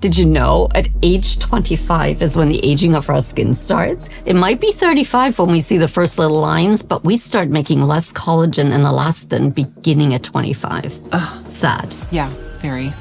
Did you know at age 25 is when the aging of our skin starts? It might be 35 when we see the first little lines, but we start making less collagen and elastin beginning at 25. Ugh, sad. Yeah, very.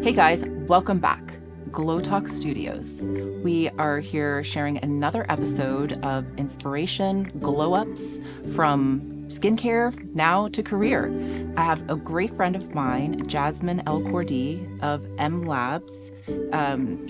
Hey guys, welcome back. GlowTalks Studios. We are here sharing another episode of inspiration, glow-ups from skincare now to career. I have a great friend of mine, Jasmin El Kordi of MBlue Labs,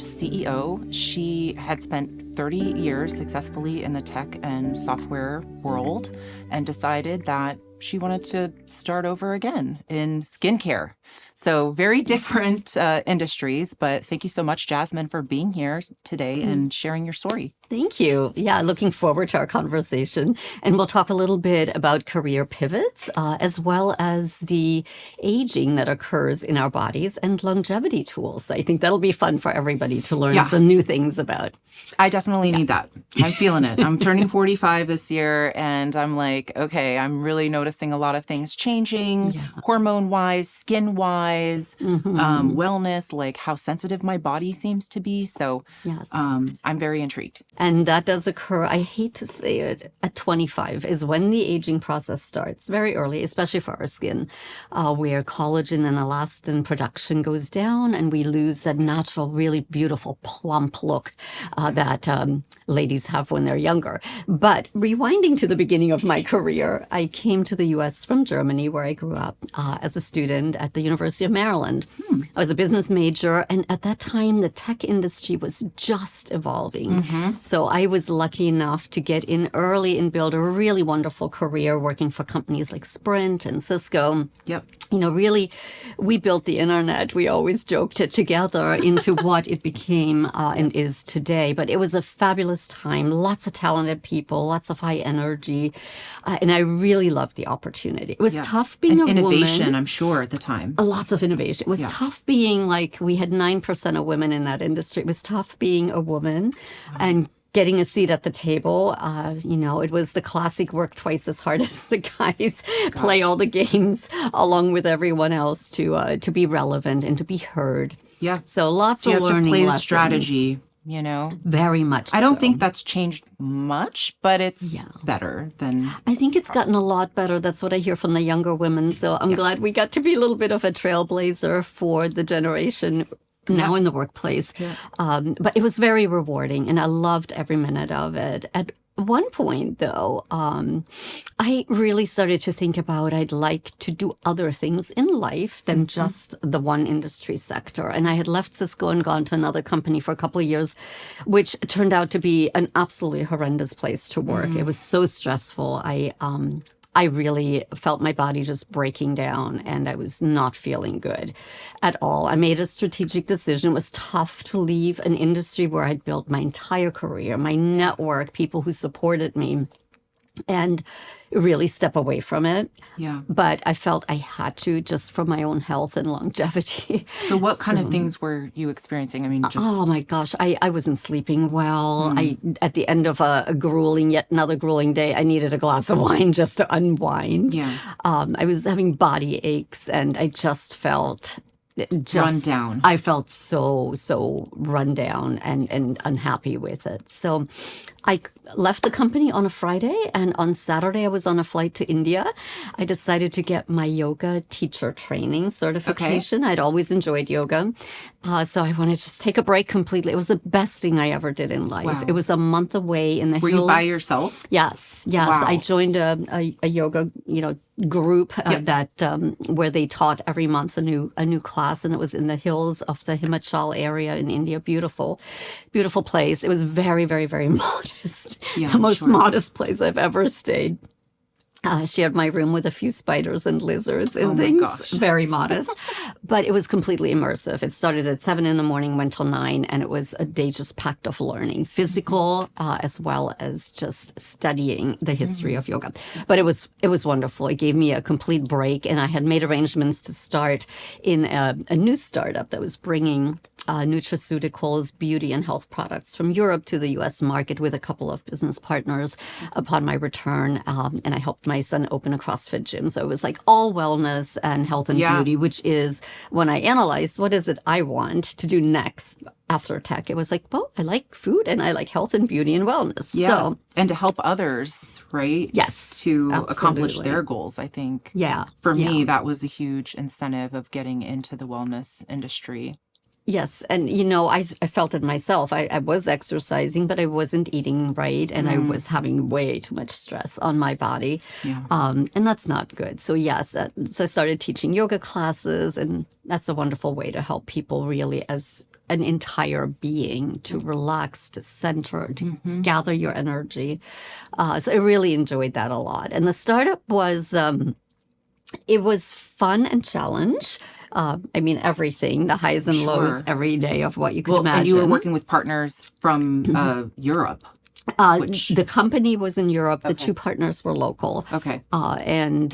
CEO. She had spent 30 years successfully in the tech and software world and decided that she wanted to start over again in skincare. So very different industries, but thank you so much, Jasmin, for being here today and sharing your story. Thank you. Yeah, looking forward to our conversation. And we'll talk a little bit about career pivots, as well as the aging that occurs in our bodies and longevity tools. I think that'll be fun for everybody to learn some new things about. I definitely need that. I'm feeling it. I'm turning 45 this year, and I'm like, okay, I'm really noticing a lot of things changing, hormone-wise, skin-wise, wellness, like how sensitive my body seems to be. So I'm very intrigued. And that does occur, I hate to say it, at 25 is when the aging process starts, very early, especially for our skin, where collagen and elastin production goes down and we lose that natural, really beautiful, plump look that ladies have when they're younger. But rewinding to the beginning of my career, I came to the U.S. from Germany, where I grew up as a student at the University of Maryland. I was a business major, and at that time, the tech industry was just evolving. So I was lucky enough to get in early and build a really wonderful career working for companies like Sprint and Cisco. Yep. You know, really, we built the internet. We always joked it together into what it became and is today. But it was a fabulous time, lots of talented people, lots of high energy. And I really loved the opportunity. It was tough being a woman. Innovation, I'm sure, at the time. Lots of innovation. It was tough being like, we had 9% of women in that industry. It was tough being a woman and getting a seat at the table. You know, it was the classic work twice as hard as the guys, play all the games along with everyone else to be relevant and to be heard. Yeah. So lots of learning lessons. You have to play the strategy, you know? Very much I don't think that's changed much, but it's better than... I think it's gotten a lot better. That's what I hear from the younger women. So I'm glad we got to be a little bit of a trailblazer for the generation now in the workplace. But it was very rewarding, and I loved every minute of it. At one point, though, I really started to think about I'd like to do other things in life than just the one industry sector. And I had left Cisco and gone to another company for a couple of years, which turned out to be an absolutely horrendous place to work. It was so stressful. I really felt my body just breaking down, and I was not feeling good at all. I made a strategic decision. It was tough to leave an industry where I'd built my entire career, my network, people who supported me, and really step away from it. Yeah. But I felt I had to, just for my own health and longevity. So what kind of things were you experiencing? I mean, just... Oh my gosh, I wasn't sleeping well. At the end of yet another grueling day, I needed a glass of wine just to unwind. Yeah. I was having body aches, and I just felt... run down. I felt so run down and unhappy with it. So I left the company on a Friday, and on Saturday I was on a flight to India. I decided to get my yoga teacher training certification. I'd always enjoyed yoga. So I wanted to just take a break completely. It was the best thing I ever did in life. Wow. It was a month away in the hills. Were you by yourself? Yes. Wow. I joined a yoga, group that where they taught every month a new class, and it was in the hills of the Himachal area in India. Beautiful place. It was very, very, very modest. The most modest place I've ever stayed. Shared my room with a few spiders and lizards and Oh my things. gosh. Very modest. But it was completely immersive. It started at 7 a.m, went till 9, and it was a day just packed of learning, physical as well as just studying the history of yoga. But it was wonderful. It gave me a complete break, and I had made arrangements to start in a new startup that was bringing nutraceuticals, beauty, and health products from Europe to the U.S. market with a couple of business partners upon my return. And I helped my son open a CrossFit gym. So it was like all wellness and health and beauty, which is when I analyzed what is it I want to do next after tech. It was like, well, I like food and I like health and beauty and wellness. Yeah. So, and to help others, right? Yes. To absolutely. accomplish their goals, I think. Yeah. For me, that was a huge incentive of getting into the wellness industry. Yes. And, I felt it myself. I was exercising, but I wasn't eating right. And I was having way too much stress on my body. Yeah. And that's not good. So, yes. So I started teaching yoga classes. And that's a wonderful way to help people really as an entire being to relax, to center, to gather your energy. So I really enjoyed that a lot. And the startup was, it was fun and challenge. Everything, the highs and lows every day of what you could imagine. And you were working with partners from Europe. The company was in Europe. The two partners were local. Okay. And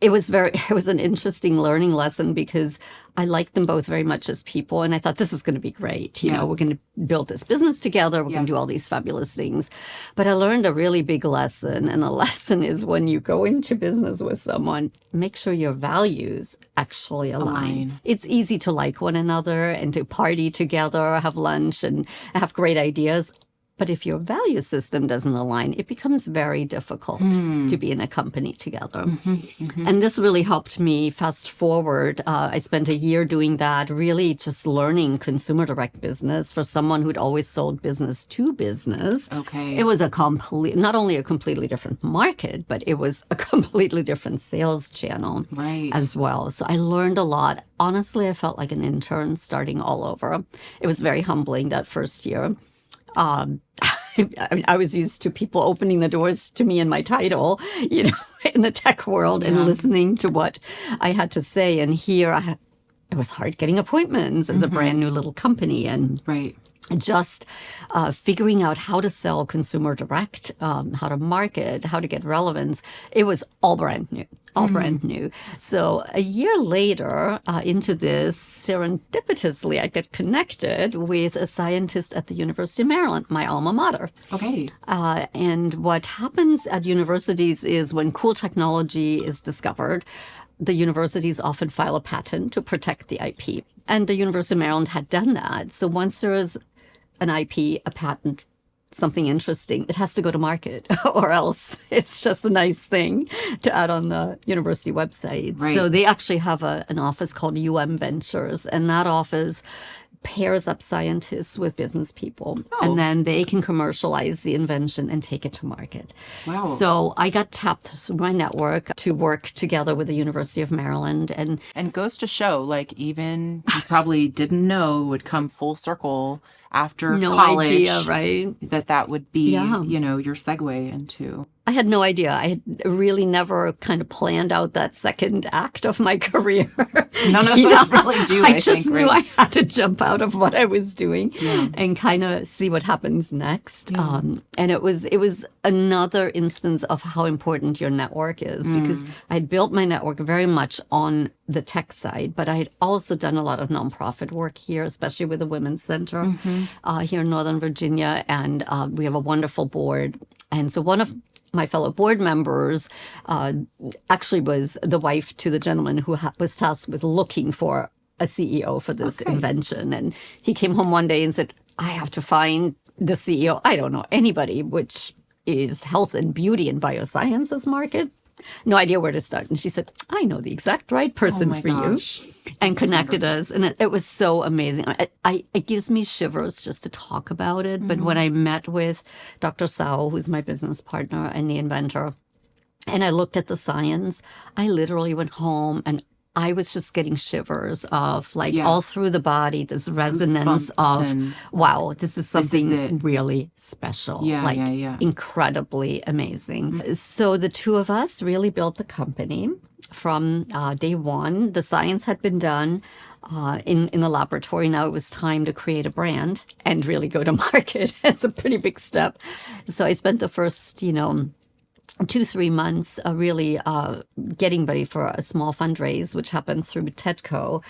it was an interesting learning lesson because I liked them both very much as people. And I thought, this is going to be great. We're going to build this business together. We're going to do all these fabulous things. But I learned a really big lesson. And the lesson is when you go into business with someone, make sure your values actually align. It's easy to like one another and to party together, have lunch and have great ideas. But if your value system doesn't align, it becomes very difficult to be in a company together. And this really helped me fast forward. I spent a year doing that, really just learning consumer direct business for someone who'd always sold business to business. Okay. It was not only a completely different market, but it was a completely different sales channel as well. So I learned a lot. Honestly, I felt like an intern starting all over. It was very humbling that first year. I was used to people opening the doors to me and my title, in the tech world and listening to what I had to say. And here it was hard getting appointments as a brand new little company and just figuring out how to sell consumer direct, how to market, how to get relevance. It was all brand new. Brand new. So a year later into this, serendipitously, I get connected with a scientist at the University of Maryland, my alma mater. Okay. And what happens at universities is when cool technology is discovered, the universities often file a patent to protect the IP. And the University of Maryland had done that. So once there is an IP, a patent, something interesting, it has to go to market or else it's just a nice thing to add on the university website. So they actually have an office called Ventures, and that office pairs up scientists with business people, and then they can commercialize the invention and take it to market. Wow. So I got tapped through my network to work together with the University of Maryland. And goes to show, even you probably didn't know would come full circle after college. No idea, right? That would be, your segue into. I had no idea. I had really never kind of planned out that second act of my career. None of us really do, I just think, knew I had to jump out of what I was doing and kind of see what happens next. And it was another instance of how important your network is because I had built my network very much on the tech side, but I had also done a lot of nonprofit work here, especially with the Women's Center here in Northern Virginia. And we have a wonderful board. And so one of my fellow board members actually was the wife to the gentleman who was tasked with looking for a CEO for this invention. And he came home one day and said, I have to find the CEO. I don't know anybody, which is health and beauty and biosciences market. No idea where to start. And she said, I know the exact right person for you. And connected us. And it was so amazing. It gives me shivers just to talk about it. But when I met with Dr. Sao, who's my business partner and the inventor, and I looked at the science, I literally went home and I was just getting shivers of like Yeah. all through the body, this resonance Goosebumps of, and wow, this is something it. really special, Yeah, like yeah. incredibly amazing. So the two of us really built the company from day one. The science had been done in the laboratory. Now it was time to create a brand and really go to market. It's a pretty big step. So I spent the first, 2-3 months really getting ready for a small fundraise, which happened through TEDCO,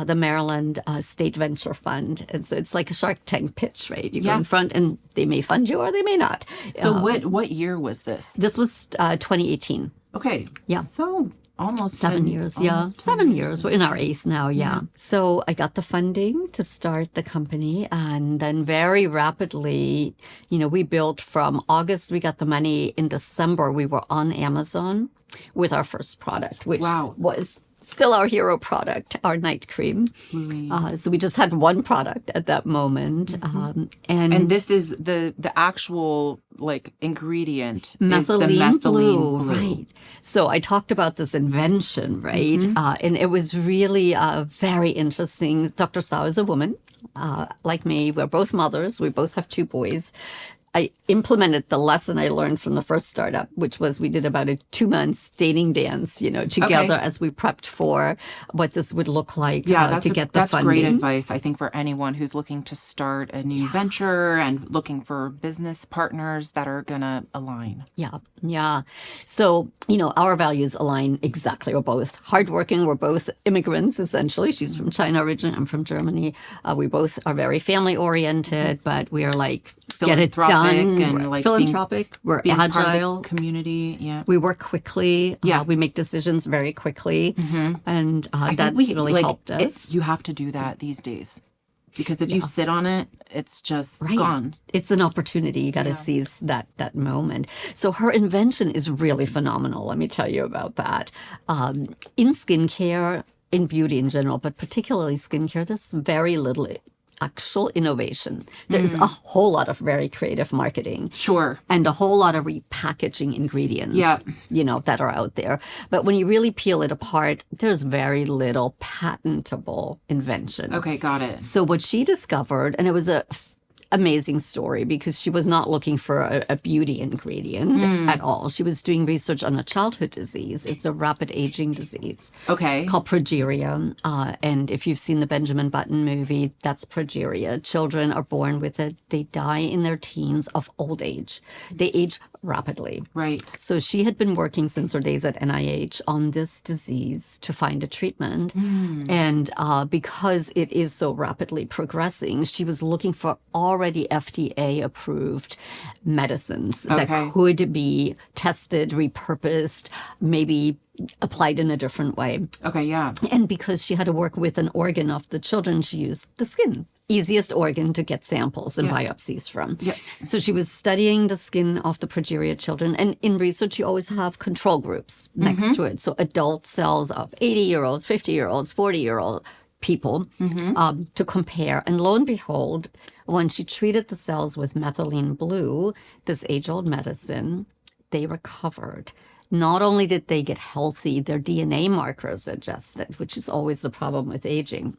the Maryland State Venture Fund. And so it's like a Shark Tank pitch, right? You go in front and they may fund you or they may not. So what year was this? This was 2018. Okay. Yeah. So almost 7 years, yeah. 7 years. We're in our 8th now, yeah. So I got the funding to start the company. And then very rapidly, we built from August, we got the money. In December, we were on Amazon with our first product, which was still our hero product, our night cream. So we just had one product at that moment. And this is the actual like ingredient methylene, is the methylene blue, blue. Right. So I talked about this invention, right? And it was really very interesting. Dr. Sao is a woman like me. We're both mothers. We both have 2 boys. I implemented the lesson I learned from the first startup, which was we did about a 2 months dating dance, together as we prepped for what this would look like to get the funding. That's great advice, I think, for anyone who's looking to start a new venture and looking for business partners that are going to align. Yeah. So, our values align exactly. We're both hardworking. We're both immigrants, essentially. She's from China originally. I'm from Germany. We both are very family oriented, but we are like, get it done. And like philanthropic. We're being agile. Part of the community. Yeah. We work quickly. We make decisions very quickly. And that's really helped us. You have to do that these days. Because if you sit on it, it's just gone. It's an opportunity. You got to seize that moment. So her invention is really phenomenal. Let me tell you about that. In skincare, in beauty in general, but particularly skincare, there's very little actual innovation. There's a whole lot of very creative marketing. Sure. And a whole lot of repackaging ingredients, that are out there. But when you really peel it apart, there's very little patentable invention. Okay, got it. So what she discovered, and it was a amazing story because she was not looking for a beauty ingredient at all. She was doing research on a childhood disease. It's a rapid aging disease. Okay. It's called progeria. And if you've seen the Benjamin Button movie, that's progeria. Children are born with it. They die in their teens of old age. They age rapidly. Right. So she had been working since her days at NIH on this disease to find a treatment. And because it is so rapidly progressing, she was looking for already FDA-approved medicines that could be tested, repurposed, maybe applied in a different way. Okay, yeah. And because she had to work with an organ of the children, she used the skin. Easiest organ to get samples and biopsies from. So she was studying the skin of the progeria children. And in research, you always have control groups next to it. So adult cells of 80-year-olds, 50-year-olds, 40-year-old people to compare. And lo and behold, when she treated the cells with methylene blue, this age-old medicine, they recovered. Not only did they get healthy, their DNA markers adjusted, which is always the problem with aging.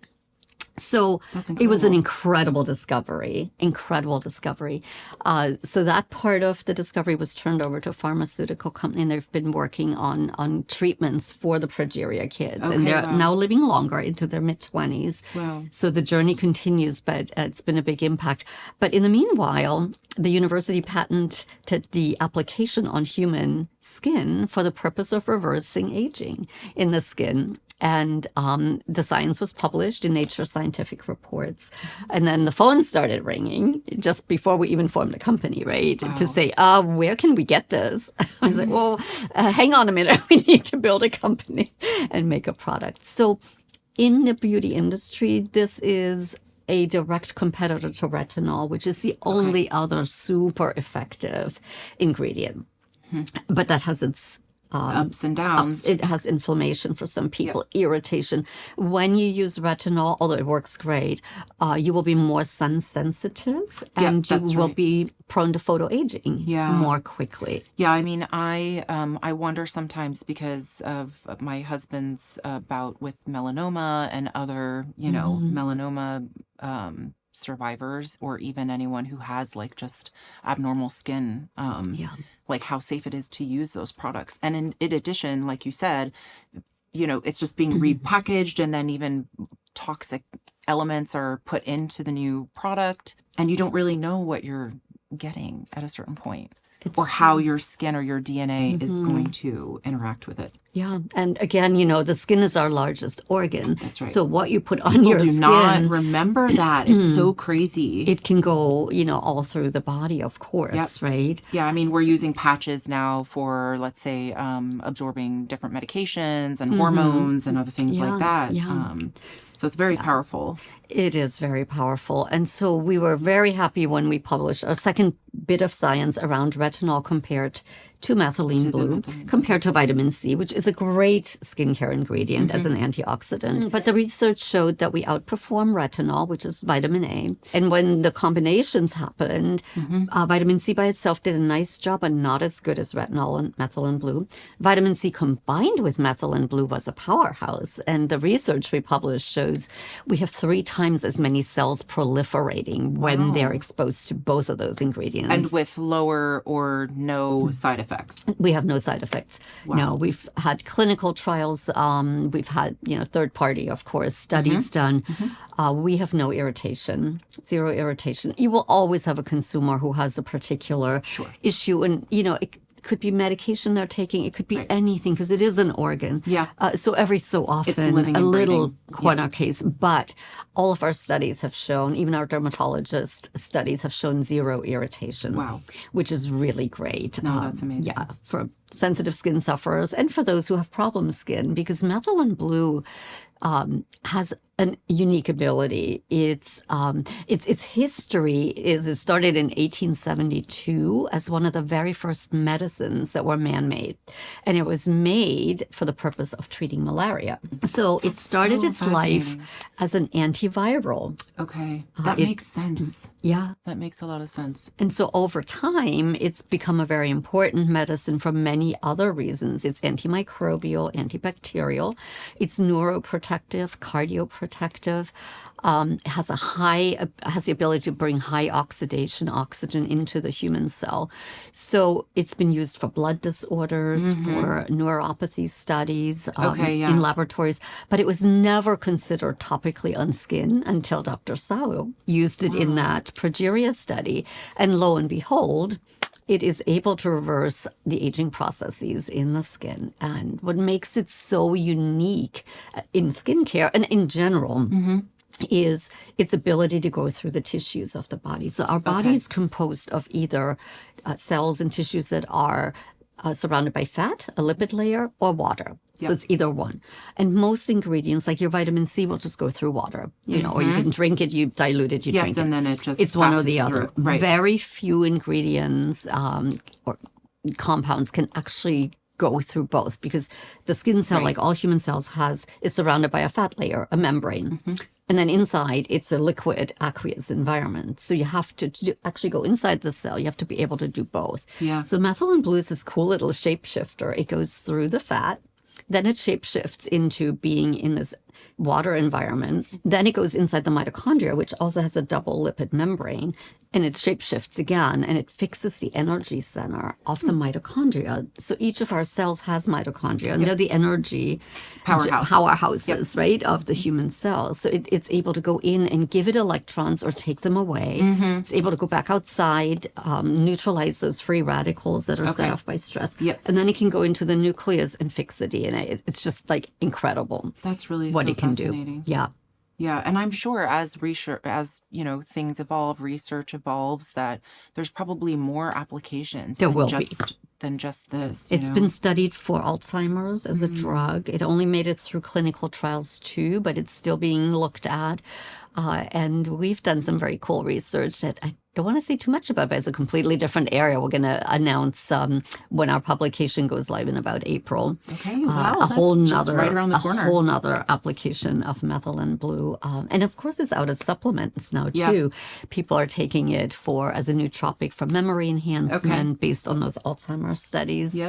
So it was an incredible discovery. So that part of the discovery was turned over to a pharmaceutical company, and they've been working on treatments for the progeria kids. And they're now living longer into their mid-20s. Wow. So the journey continues, but it's been a big impact. But in the meanwhile, the university patented the application on human skin for the purpose of reversing aging in the skin. And the science was published in Nature Scientific Reports. And then the phone started ringing just before we even formed a company, right? Wow. To say, where can we get this? I was like, well, hang on a minute. We need to build a company and make a product. So in the beauty industry, this is a direct competitor to retinol, which is the only other super effective ingredient. But that has its ups and downs. It has inflammation for some people, irritation. When you use retinol, although it works great, you will be more sun sensitive and you will be prone to photoaging more quickly. Yeah, I mean, I wonder sometimes because of my husband's bout with melanoma and other, melanoma survivors, or even anyone who has like just abnormal skin, like how safe it is to use those products. And in addition, like you said, it's just being repackaged, and then even toxic elements are put into the new product, and you don't really know what you're getting at a certain point. Or how your skin or your DNA is going to interact with it. Yeah. And again, the skin is our largest organ. That's right. So what you put on your skin... People do not remember that. It's so crazy. It can go, all through the body, of course, right? Yeah. I mean, we're using patches now for, let's say, absorbing different medications and hormones and other things like that. Yeah. So it's very powerful. It is very powerful. And so we were very happy when we published our second bit of science around retinol compared to methylene blue, compared to vitamin C, which is a great skincare ingredient as an antioxidant. But the research showed that we outperform retinol, which is vitamin A. And when the combinations happened, vitamin C by itself did a nice job, but not as good as retinol and methylene blue. Vitamin C combined with methylene blue was a powerhouse. And the research we published shows we have 3 times as many cells proliferating when they're exposed to both of those ingredients. And with lower or no side effects. We have no side effects. Wow. No, we've had clinical trials. We've had, third party, of course, studies done. We have no irritation, zero irritation. You will always have a consumer who has a particular issue. And, it could be medication they're taking. It could be anything because it is an organ. Yeah. So every so often, a little corner case. But all of our studies have shown, even our dermatologist studies have shown zero irritation. Wow. Which is really great. No, that's amazing. Yeah, for sensitive skin sufferers and for those who have problem skin, because methylene blue has a unique ability. Its history is it started in 1872 as one of the very first medicines that were man-made, and it was made for the purpose of treating malaria. So it started its life as an antiviral. Okay, that makes sense. Yeah, that makes a lot of sense. And so over time, it's become a very important medicine for many other reasons. It's antimicrobial, antibacterial. It's neuroprotective, cardioprotective. Has the ability to bring high oxidation oxygen into the human cell. So it's been used for blood disorders, for neuropathy studies in laboratories, but it was never considered topically on skin until Dr. Sao used it in that progeria study. And lo and behold, it is able to reverse the aging processes in the skin. And what makes it so unique in skincare and in general is its ability to go through the tissues of the body. So our body is composed of either cells and tissues that are surrounded by fat, a lipid layer, or water. So it's either one. And most ingredients, like your vitamin C, will just go through water, or you can drink it, you dilute it, you drink it. Yes, and then it's one or the through. other. Right. Very few ingredients or compounds can actually go through both, because the skin cell, like all human cells, is surrounded by a fat layer, a membrane. And then inside, it's a liquid aqueous environment. So you have to actually go inside the cell. You have to be able to do both. Yeah. So methylene blue is this cool little shapeshifter. It goes through the fat. Then it shapeshifts into being in this water environment. Then it goes inside the mitochondria, which also has a double lipid membrane. And it shapeshifts again, and it fixes the energy center of the mitochondria. So each of our cells has mitochondria, and they're the energy powerhouses, right, of the human cells. So it's able to go in and give it electrons or take them away. It's able to go back outside, neutralize those free radicals that are set off by stress. And then it can go into the nucleus and fix the DNA. It's just like incredible. That's really what so it can fascinating. do. Yeah. Yeah, and I'm sure as research, things evolve, research evolves, that there's probably more applications than just this. It's been studied for Alzheimer's as a drug. It only made it through clinical trials too, but it's still being looked at. And we've done some very cool research that don't want to say too much about it, but it's a completely different area. We're going to announce when our publication goes live in about April. Okay, wow, a that's whole just nother, right around the corner. A whole nother application of methylene blue. And of course, it's out as supplements now, too. People are taking it as a nootropic for memory enhancement based on those Alzheimer's studies,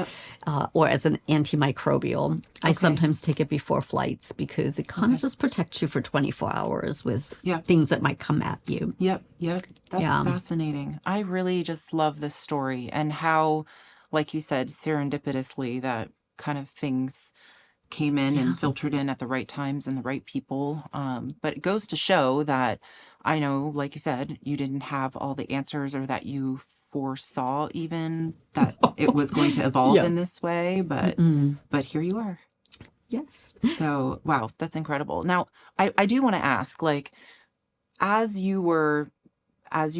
or as an antimicrobial. I sometimes take it before flights because it kind of just protects you for 24 hours with things that might come at you. Yep. That's fascinating. I really just love this story and how, like you said, serendipitously that kind of things came in and filtered in at the right times and the right people. But it goes to show that I know, like you said, you didn't have all the answers or that you foresaw even that it was going to evolve in this way. But here you are. Yes. So, wow, that's incredible. Now, I do want to ask, like, as you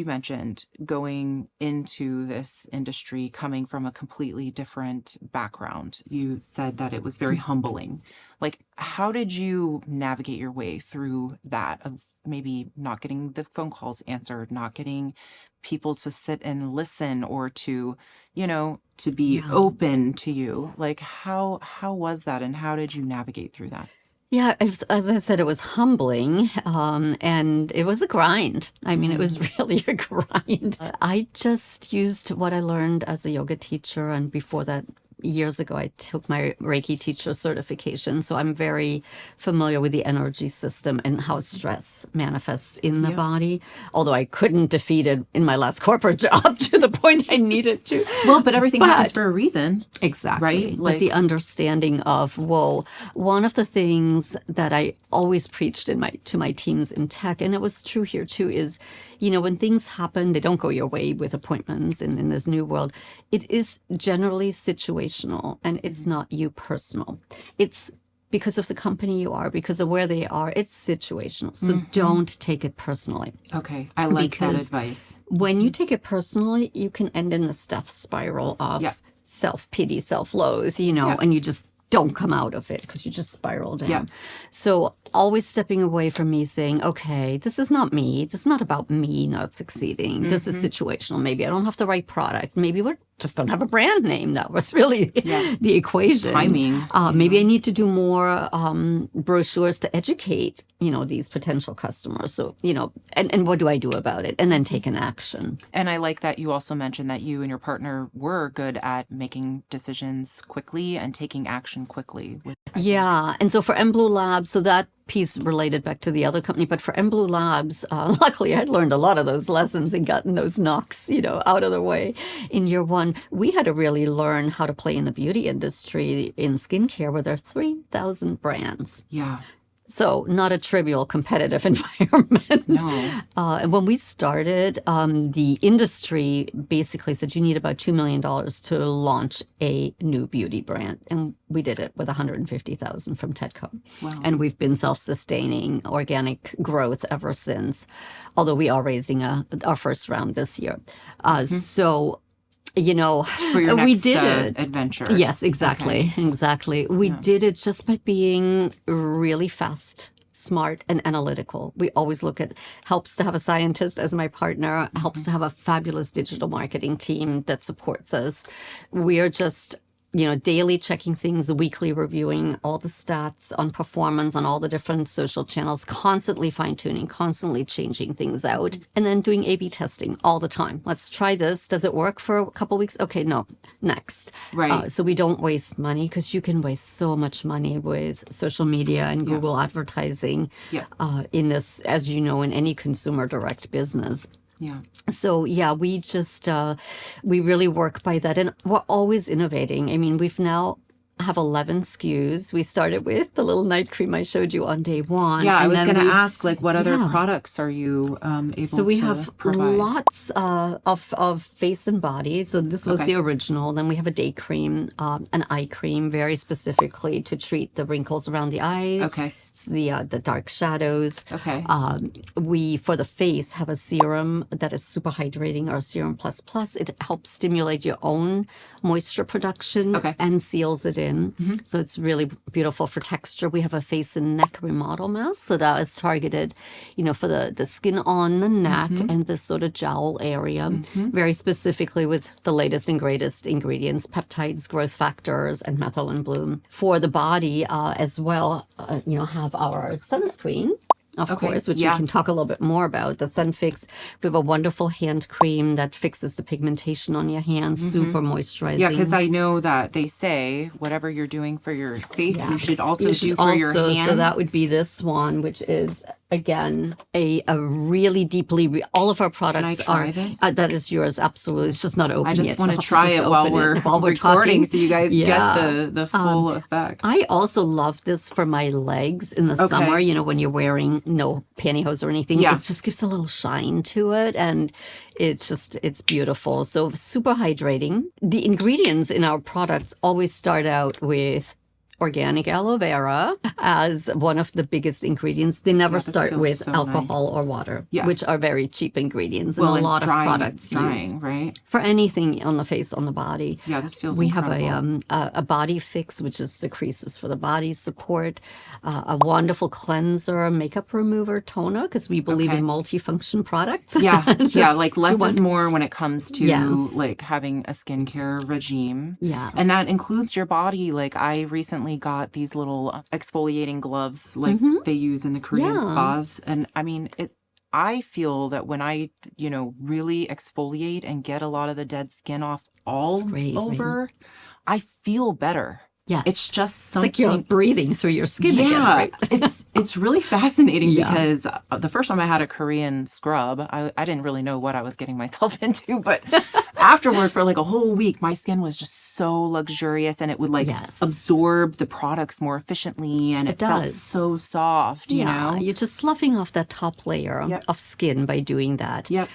mentioned, going into this industry, coming from a completely different background, you said that it was very humbling. Like, how did you navigate your way through that of maybe not getting the phone calls answered, not getting people to sit and listen or to, to be open to you? Like, how was that and how did you navigate through that? Yeah, as I said, it was humbling, and it was a grind. I mean, it was really a grind. I just used what I learned as a yoga teacher, and before that, years ago, I took my Reiki teacher certification. So I'm very familiar with the energy system and how stress manifests in the body, although I couldn't defeat it in my last corporate job to the point I needed to. Well, but everything happens for a reason. Exactly. Right? But the understanding of, one of the things that I always preached to my teams in tech, and it was true here too, is, when things happen, they don't go your way with appointments in this new world. It is generally situational, and it's not you personal. It's because of the company you are, because of where they are. It's situational. So don't take it personally. Okay. I like that advice. When you take it personally, you can end in this death spiral of self-pity, self-loathe, and you just don't come out of it because you just spiral down. Yeah. So always stepping away from me saying, okay, this is not me. This is not about me not succeeding. This is situational. Maybe I don't have the right product. Maybe we just don't have a brand name. That was really the equation. Timing. Maybe I need to do more brochures to educate, these potential customers. So, and what do I do about it? And then take an action. And I like that you also mentioned that you and your partner were good at making decisions quickly and taking action quickly. Yeah. And so for MBlue Labs, so that piece related back to the other company, but for MBlue Labs, luckily I had learned a lot of those lessons and gotten those knocks, out of the way in year one. We had to really learn how to play in the beauty industry in skincare where there are 3,000 brands. Yeah. So not a trivial competitive environment. No. And when we started, the industry basically said you need about $2 million to launch a new beauty brand. And we did it with $150,000 from Tedco. Wow. And we've been self-sustaining organic growth ever since, although we are raising our first round this year. So... for your next, we did it. Adventure. Yes, exactly. Okay. Exactly. We did it just by being really fast, smart, and analytical. We always helps to have a scientist as my partner, helps to have a fabulous digital marketing team that supports us. We are just... daily checking things, weekly reviewing all the stats on performance on all the different social channels, constantly fine-tuning, constantly changing things out, and then doing A/B testing all the time. Let's try this. Does it work for a couple weeks? Okay, no, next. Right. So we don't waste money because you can waste so much money with social media and Google advertising in this, as you know, in any consumer direct business. Yeah. So, we just, we really work by that. And we're always innovating. I mean, we've now have 11 SKUs. We started with the little night cream I showed you on day one. Yeah, I was going to ask, what other products are you able to So we have provide? lots of face and body. So this was the original. Then we have a day cream, an eye cream, very specifically to treat the wrinkles around the eye. Okay. the dark shadows. Okay. We, for the face, have a serum that is super hydrating, our Serum Plus Plus. It helps stimulate your own moisture production and seals it in. So it's really beautiful for texture. We have a face and neck remodel mask. So that is targeted, for the skin on the neck and this sort of jowl area, very specifically with the latest and greatest ingredients, peptides, growth factors, and methylene bloom. For the body as well, have our sunscreen, of course, which we can talk a little bit more about. The Sunfix, we have a wonderful hand cream that fixes the pigmentation on your hands, super moisturizing. Yeah, because I know that they say whatever you're doing for your face, you should also do for your hands. So that would be this one, which is, again, a really deeply, all of our products Can I try this? That is yours, absolutely. It's just not open yet. I just want to try it while we're recording talking. so you guys get the full effect. I also love this for my legs in the summer, when you're wearing no pantyhose or anything. It just gives a little shine to it, and it's beautiful. So super hydrating. The ingredients in our products always start out with organic aloe vera as one of the biggest ingredients. They never start with alcohol or water, which are very cheap ingredients. And a lot of products use right? for anything on the face, on the body. Yeah, this feels incredible. Have a body fix, which is the creases for the body support, a wonderful cleanser, makeup remover, toner, because we believe in multifunction products. Yeah, like less is more when it comes to like having a skincare regime. Yeah. And that includes your body. Like I recently got these little exfoliating gloves like they use in the Korean spas. And I mean, I feel that when I, really exfoliate and get a lot of the dead skin off all over, I feel better. Yes. It's just something. It's like you're breathing through your skin again, right? It's really fascinating because the first time I had a Korean scrub, I didn't really know what I was getting myself into, but afterward for like a whole week, my skin was just so luxurious and it would absorb the products more efficiently and it felt so soft, you know? You're just sloughing off that top layer of skin by doing that. Yep.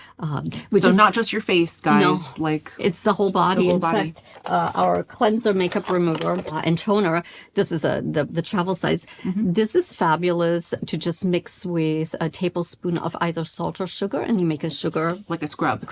Which is not just your face, guys. No, like it's the whole body. In fact, our cleanser, makeup remover, and toner, this is the travel size. This is fabulous to just mix with a tablespoon of either salt or sugar, and you make a sugar like a scrub.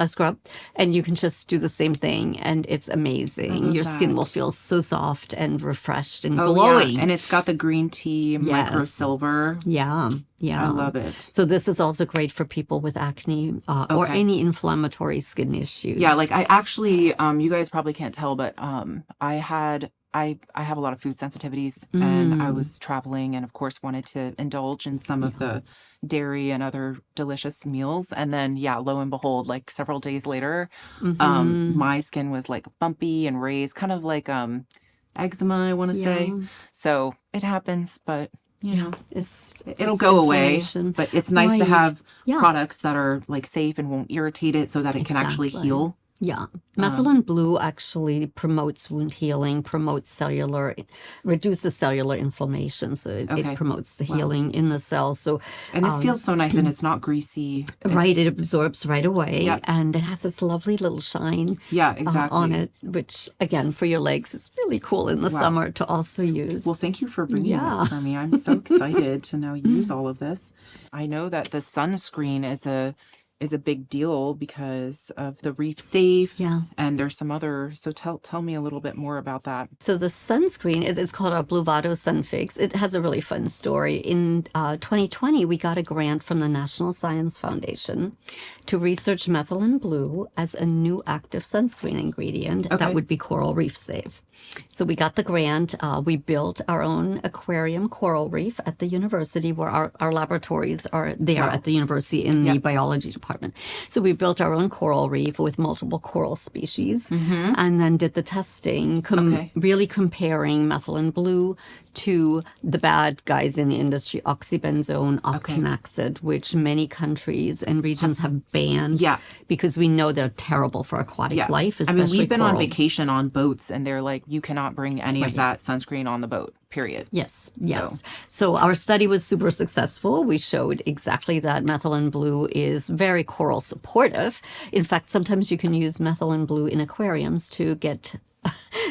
A scrub, and you can just do the same thing, and it's amazing. Your skin will feel so soft and refreshed and glowing. Yeah. And it's got the green tea micro silver. Yeah. I love it. So this is also great for people with acne or any inflammatory skin issues. Yeah, like I actually, you guys probably can't tell, but I have a lot of food sensitivities and I was traveling and of course wanted to indulge in some of the dairy and other delicious meals. And then, lo and behold, like several days later, my skin was like bumpy and raised, kind of like eczema, I want to say. So it happens, but it'll go away, but it's nice to have products that are like safe and won't irritate it so that it can actually heal. Yeah. Methylene Blue actually promotes wound healing, reduces cellular inflammation. So it promotes the healing in the cells. So, and this feels so nice and it's not greasy. Right. It absorbs right away. And it has this lovely little shine on it, which again, for your legs is really cool in the summer to also use. Well, thank you for bringing this for me. I'm so excited to now use all of this. I know that the sunscreen is a big deal because of the reef safe and there's some other, so tell me a little bit more about that. So the sunscreen it's called our Blue Vado Sunfix. It has a really fun story. In 2020 we got a grant from the National Science Foundation to research methylene blue as a new active sunscreen ingredient that would be coral reef safe. So we got the grant. We built our own aquarium coral reef at the university where our laboratories are there at the university in the biology department. So we built our own coral reef with multiple coral species and then did the testing, really comparing methylene blue to the bad guys in the industry, oxybenzone, octinoxid, which many countries and regions have banned because we know they're terrible for aquatic life, especially we've been coral. on vacation on boats and they're like, you cannot bring any of that sunscreen on the boat, period. Yes. So our study was super successful. We showed exactly that methylene blue is very coral supportive. In fact, sometimes you can use methylene blue in aquariums to get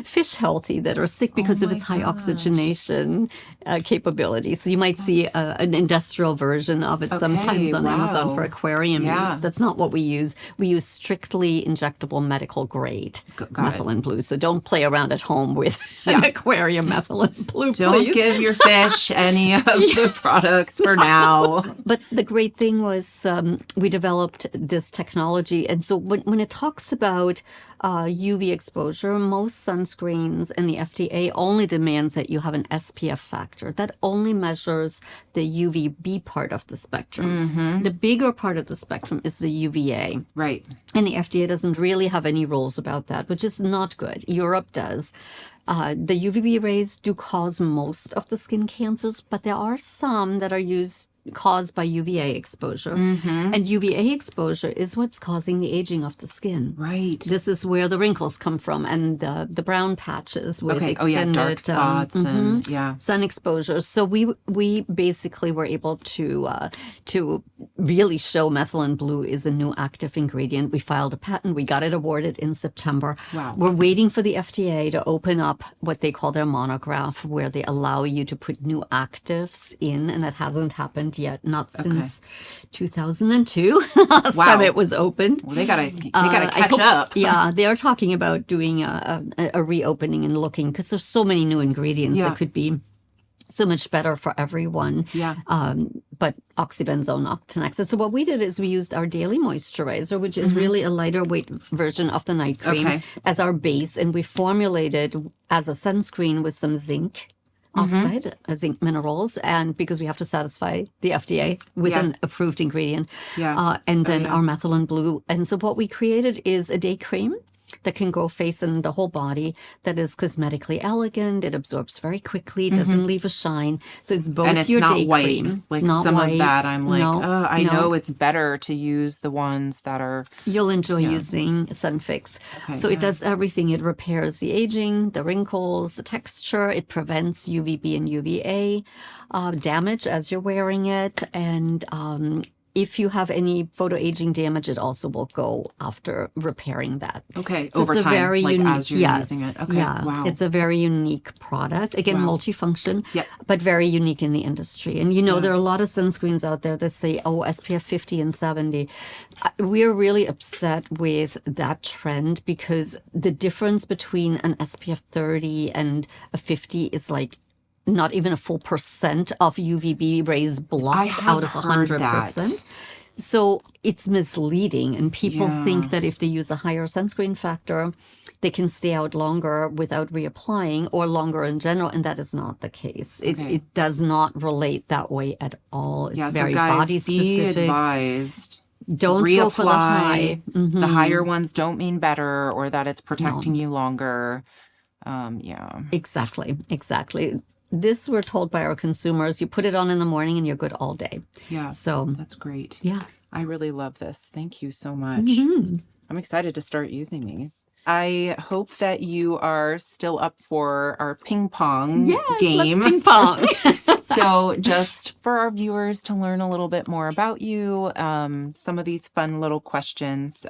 fish healthy that are sick because of its high oxygenation capability. So you might see an industrial version of it sometimes on Amazon for aquarium use. That's not what we use. We use strictly injectable medical grade methylene blue. So don't play around at home with an aquarium methylene blue, Don't give your fish any of the products for now. But the great thing was we developed this technology. And so when it talks about UV exposure, most sunscreens and the FDA only demands that you have an SPF factor. That only measures the UVB part of the spectrum. The bigger part of the spectrum is the UVA. Right. And the FDA doesn't really have any rules about that, which is not good. Europe does. The UVB rays do cause most of the skin cancers, but there are some that are caused by UVA exposure. And UVA exposure is what's causing the aging of the skin. Right. This is where the wrinkles come from, and the brown patches with extended dark spots and sun exposure. So we basically were able to really show methylene blue is a new active ingredient. We filed a patent. We got it awarded in September. Wow. We're waiting for the FDA to open up what they call their monograph, where they allow you to put new actives in, and that hasn't happened yet, not since 2002. Last time it was opened. Well, they gotta catch up. Yeah, they are talking about doing a reopening and looking, because there's so many new ingredients that could be so much better for everyone. Yeah. But oxybenzone, octinoxate. So what we did is we used our daily moisturizer, which is really a lighter weight version of the night cream, as our base, and we formulated as a sunscreen with some zinc oxide, zinc minerals, and because we have to satisfy the FDA with an approved ingredient, and then our methylene blue. And so what we created is a day cream that can go face and the whole body, that is cosmetically elegant. It absorbs very quickly, doesn't leave a shine. So it's both and it's your not day white. cream. Like not some white. of that, I'm like, I No. know it's better to use the ones that are... You'll enjoy using Sunfix. So it does everything. It repairs the aging, the wrinkles, the texture. It prevents UVB and UVA damage as you're wearing it. And if you have any photoaging damage, it also will go after repairing that. Okay, so over it's a time, very like unique, as you're using it. Okay, wow. It's a very unique product. Again, multifunction, Yep. but very unique in the industry. And there are a lot of sunscreens out there that say, SPF 50 and 70. We're really upset with that trend, because the difference between an SPF 30 and a 50 is like not even a full % of UVB rays blocked out of 100%. So it's misleading, and people think that if they use a higher sunscreen factor, they can stay out longer without reapplying, or longer in general, and that is not the case. It does not relate that way at all. It's very body specific. Be advised. Don't go for the high. The higher ones don't mean better, or that it's protecting you longer. Exactly. This we're told by our consumers, you put it on in the morning and you're good all day. Yeah. So that's great. Yeah. I really love this. Thank you so much. I'm excited to start using these. I hope that you are still up for our ping pong game. Let's ping pong. So just for our viewers to learn a little bit more about you, some of these fun little questions,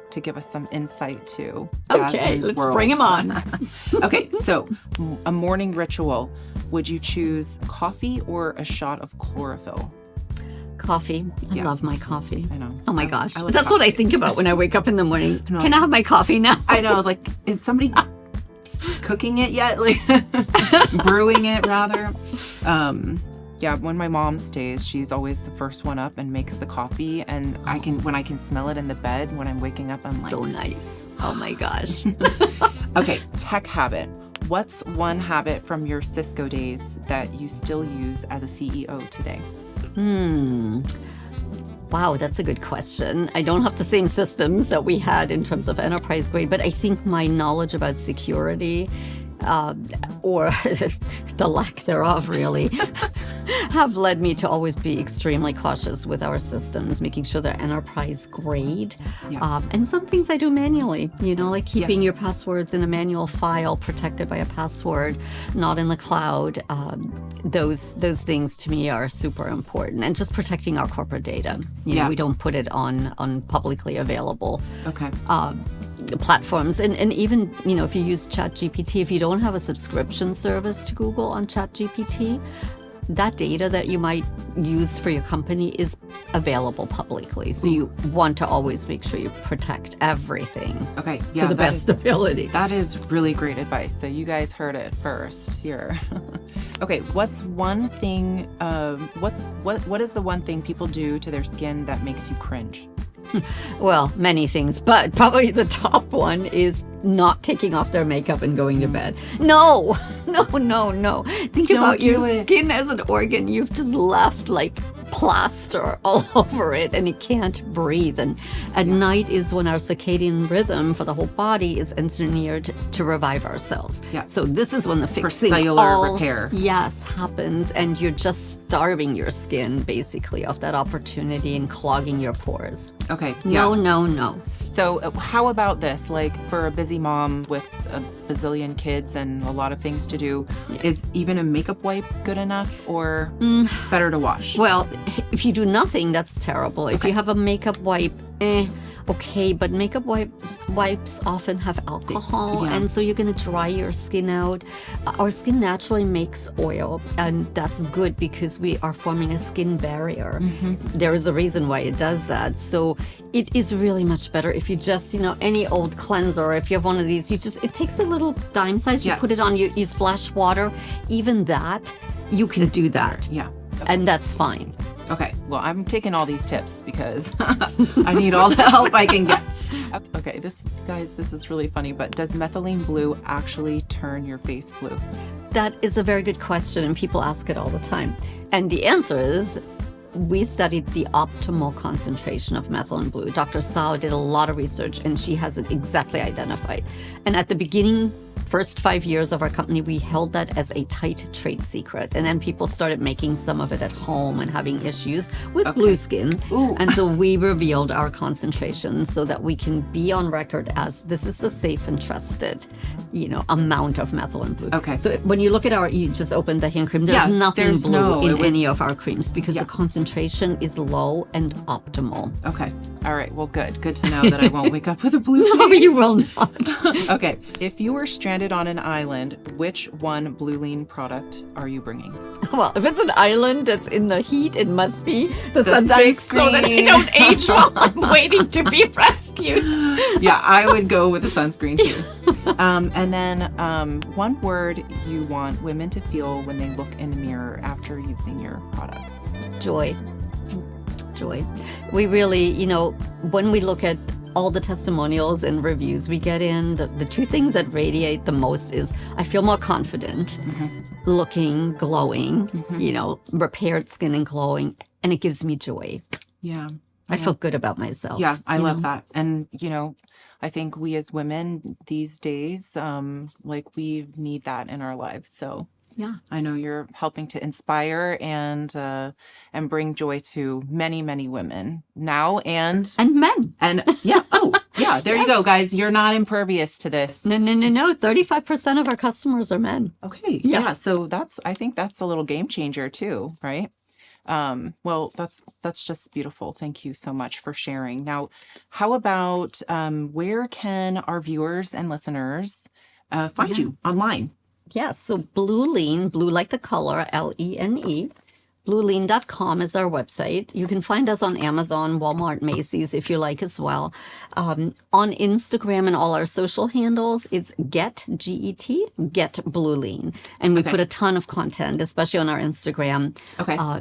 to give us some insight to Jasmine's let's world. bring them on. Okay, so a morning ritual. Would you choose coffee or a shot of chlorophyll? Coffee. I love my coffee. I know. Oh my gosh. I love That's what I think about when I wake up in the morning. Can I have my coffee now? I know. I was like, is somebody cooking it yet? Like brewing it rather. When my mom stays, she's always the first one up and makes the coffee, and when I can smell it in the bed when I'm waking up, I'm like, so nice. Oh my gosh. Okay, tech habit. What's one habit from your Cisco days that you still use as a CEO today? Wow, that's a good question. I don't have the same systems that we had in terms of enterprise grade, but I think my knowledge about security, or the lack thereof, really, have led me to always be extremely cautious with our systems, making sure they're enterprise grade. And some things I do manually, like keeping your passwords in a manual file protected by a password, not in the cloud. Those things to me are super important, and just protecting our corporate data. We don't put it on publicly available platforms. And even, if you use ChatGPT, if you don't have a subscription service to Google on ChatGPT, that data that you might use for your company is available publicly. So you want to always make sure you protect everything to the best ability. That is really great advice. So you guys heard it first here. Okay, what's one thing, what is the one thing people do to their skin that makes you cringe? Well, many things, but probably the top one is not taking off their makeup and going to bed. No. Think about your skin as an organ. You've just left like plaster all over it, and it can't breathe. And at night is when our circadian rhythm for the whole body is engineered to revive ourselves. So this is when the fixing cellular repair happens, and you're just starving your skin basically of that opportunity and clogging your pores. No. So how about this? Like, for a busy mom with a bazillion kids and a lot of things to do, is even a makeup wipe good enough, or better to wash? Well, if you do nothing, that's terrible. If you have a makeup wipe, okay, but makeup wipes often have alcohol, and so you're going to dry your skin out. Our skin naturally makes oil, and that's good because we are forming a skin barrier. There is a reason why it does that. So it is really much better if you just, any old cleanser, if you have one of these, it takes a little dime size, you put it on, you splash water, even that, you can do that. And that's fine. Okay, well, I'm taking all these tips because I need all the help I can get. Okay, this is really funny, but does methylene blue actually turn your face blue? That is a very good question, and people ask it all the time. And the answer is, we studied the optimal concentration of methylene blue. Dr. Sao did a lot of research, and she has it exactly identified. And at the beginning, first 5 years of our company, we held that as a tight trade secret. And then people started making some of it at home and having issues with blue skin. And so we revealed our concentration so that we can be on record as this is a safe and trusted, amount of methylene blue. So when you look at you just opened the hand cream, there's nothing blue in any of our creams because the concentration is low and optimal. Okay. All right. Well, good to know that I won't wake up with a blue face. No, you will not. Okay. If you were stranded on an island, which one Bluelene product are you bringing? Well, if it's an island that's in the heat, it must be the sunscreen so that I don't age while I'm waiting to be rescued. Yeah, I would go with the sunscreen too. And then one word you want women to feel when they look in the mirror after using your products. Joy. We really, when we look at all the testimonials and reviews we get in, the two things that radiate the most is I feel more confident, looking, glowing, repaired skin and glowing, and it gives me joy. I feel good about myself. I love that. And, I think we as women these days, we need that in our lives. So I know you're helping to inspire and bring joy to many, many women now and men. And there you go, guys. You're not impervious to this. No. 35% of our customers are men. Okay. So I think that's a little game changer too, right? Well, that's just beautiful. Thank you so much for sharing. Now, how about where can our viewers and listeners find you online? Yes, so Bluelene, blue like the color, Lene. Bluelene.com is our website. You can find us on Amazon, Walmart, Macy's, if you like as well. On Instagram and all our social handles, it's get Bluelene. And we put a ton of content, especially on our Instagram.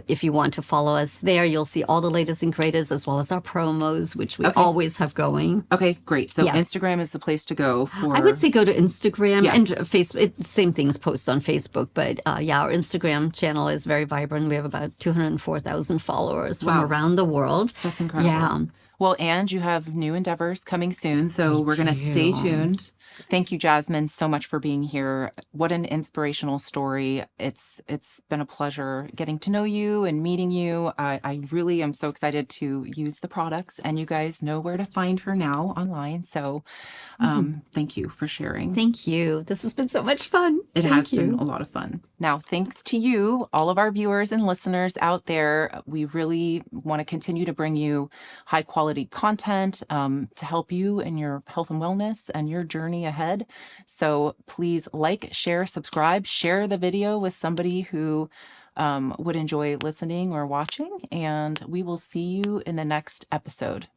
If you want to follow us there, you'll see all the latest and greatest, as well as our promos, which we always have going. Okay, great. So Instagram is the place to go for... I would say go to Instagram and Facebook. Same things post on Facebook, but our Instagram channel is very vibrant. We have about 204,000 followers from around the world. That's incredible. Well, and you have new endeavors coming soon, so we're going to stay too. tuned. Thank you, Jasmine, so much for being here. What an inspirational story. It's been a pleasure getting to know you and meeting you. I really am so excited to use the products, and you guys know where to find her now online. So thank you for sharing. Thank you. This has been so much fun. It Thank has you. been a lot of fun. Now, thanks to you, all of our viewers and listeners out there, we really want to continue to bring you high quality content to help you in your health and wellness and your journey ahead. So please like, share, subscribe, share the video with somebody who would enjoy listening or watching. And we will see you in the next episode.